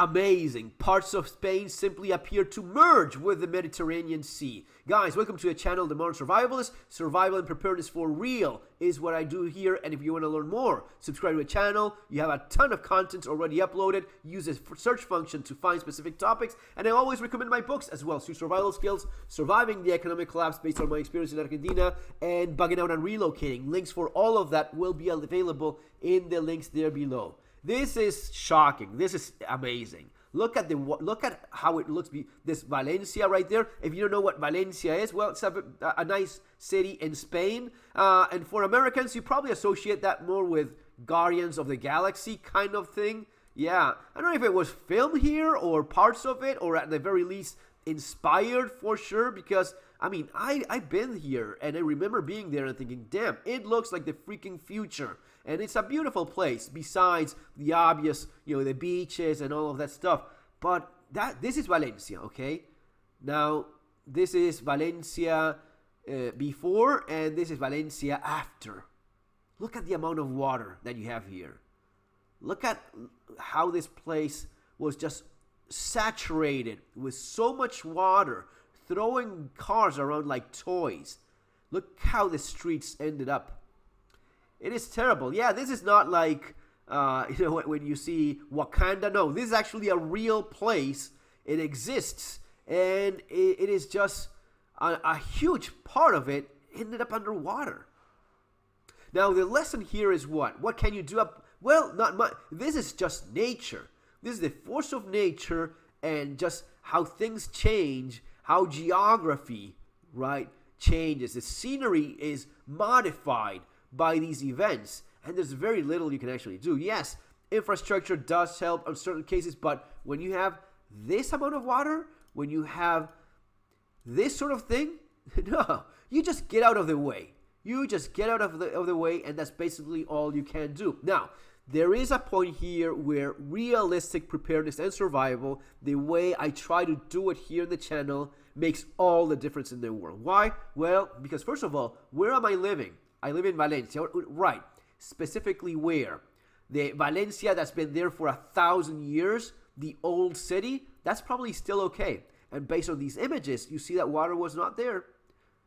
amazing. Parts of Spain simply appear to merge with the Mediterranean Sea. Guys, welcome to the channel, The Modern Survivalist. Survival and preparedness for real is what I do here, and if you want to learn more, subscribe to the channel. You have a ton of content already uploaded. Use the search function to find specific topics, and I always recommend my books as well. Survival Skills, Surviving the Economic Collapse based on my experience in Argentina, and Bugging Out and Relocating. Links for all of that will be available in the links there below. This is shocking. This is amazing. Look at how it looks. This Valencia right there. If you don't know what Valencia is, well, it's a nice city in Spain. And for Americans, you probably associate that more with Guardians of the Galaxy kind of thing. Yeah, I don't know if it was filmed here or parts of it, or at the very least inspired for sure. Because I mean, I've been here and I remember being there and thinking, damn, it looks like the freaking future. And it's a beautiful place, besides the obvious, the beaches and all of that stuff. But this is Valencia, okay? Now, this is Valencia before, and this is Valencia after. Look at the amount of water that you have here. Look at how this place was just saturated with so much water, throwing cars around like toys. Look how the streets ended up. It is terrible. Yeah, this is not like, when you see Wakanda. No, this is actually a real place. It exists. And it is just a huge part of it ended up underwater. Now, the lesson here is what? What can you do up? Well, not much. This is just nature. This is the force of nature and just how things change, how geography, right, changes. The scenery is modified by these events, and there's very little you can actually do. Yes, infrastructure does help in certain cases, but when you have this amount of water, when you have this sort of thing, no, you just get out of the way. You just get out of the way, and that's basically all you can do. Now, there is a point here where realistic preparedness and survival, the way I try to do it here in the channel, makes all the difference in the world. Why? Well, because first of all, where am I living? I live in Valencia, right? Specifically where? The Valencia that's been there for 1,000 years, the old city, that's probably still okay. And based on these images, you see that water was not there.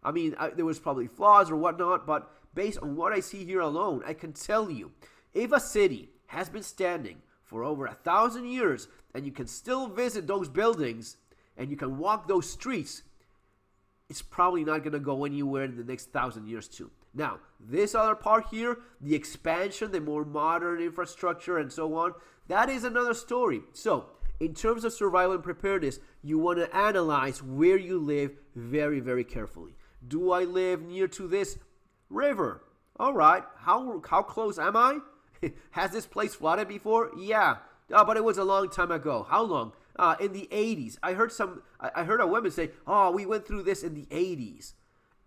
I mean, there was probably flaws or whatnot, but based on what I see here alone, I can tell you, if a city has been standing for over 1,000 years and you can still visit those buildings and you can walk those streets, it's probably not going to go anywhere in the next 1,000 years too. Now, this other part here, the expansion, the more modern infrastructure and so on, that is another story. So, in terms of survival and preparedness, you want to analyze where you live very, very carefully. Do I live near to this river? All right, how close am I? Has this place flooded before? Yeah, but it was a long time ago. How long? In the 80s. I heard a woman say, oh, we went through this in the 80s.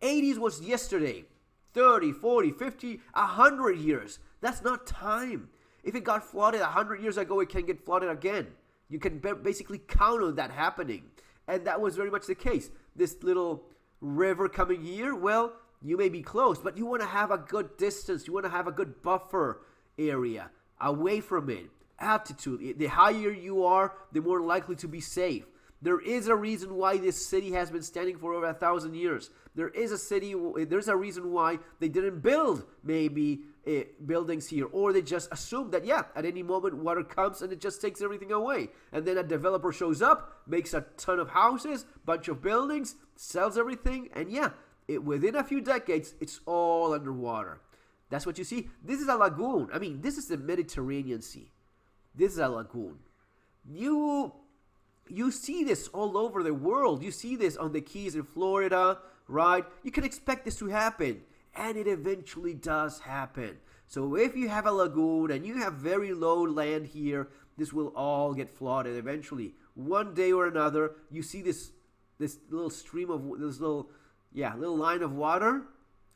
80s was yesterday. 30, 40, 50, 100 years. That's not time. If it got flooded 100 years ago, it can get flooded again. You can basically count on that happening. And that was very much the case. This little river coming here, well, you may be close, but you want to have a good distance. You want to have a good buffer area away from it. Altitude. The higher you are, the more likely to be safe. There is a reason why this city has been standing for over 1,000 years. There's a reason why they didn't build maybe buildings here, or they just assumed that, yeah, at any moment water comes and it just takes everything away. And then a developer shows up, makes a ton of houses, bunch of buildings, sells everything, and yeah, within a few decades, it's all underwater. That's what you see. This is a lagoon. I mean, this is the Mediterranean Sea. This is a lagoon. You see this all over the world. You see this on the Keys in Florida, right? You can expect this to happen, and it eventually does happen. So if you have a lagoon and you have very low land here, this will all get flooded eventually. One day or another, you see this little stream of this little line of water,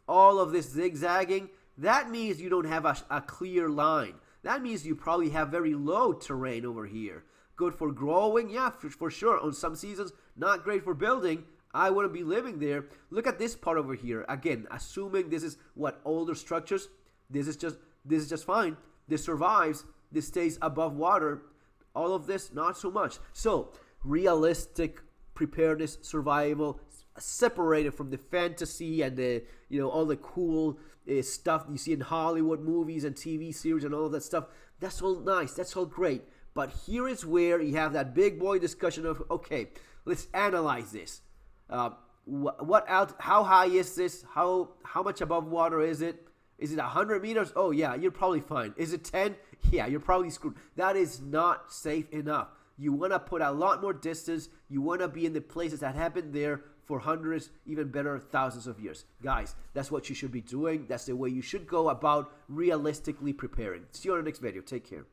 all of this zigzagging. That means you don't have a clear line. That means you probably have very low terrain over here. Good for growing, yeah, for sure. On some seasons, not great for building. I wouldn't be living there. Look at this part over here. Again, assuming this is older structures. This is just fine. This survives. This stays above water. All of this, not so much. So, realistic preparedness, survival, separated from the fantasy and the, all the cool stuff you see in Hollywood movies and TV series and all of that stuff. That's all nice. That's all great. But here is where you have that big boy discussion of, okay, let's analyze this. What out? How high is this? How much above water is it? Is it 100 meters? Oh yeah, you're probably fine. Is it 10? Yeah, you're probably screwed. That is not safe enough. You want to put a lot more distance. You want to be in the places that have been there for hundreds, even better, thousands of years. Guys, that's what you should be doing. That's the way you should go about realistically preparing. See you on the next video. Take care.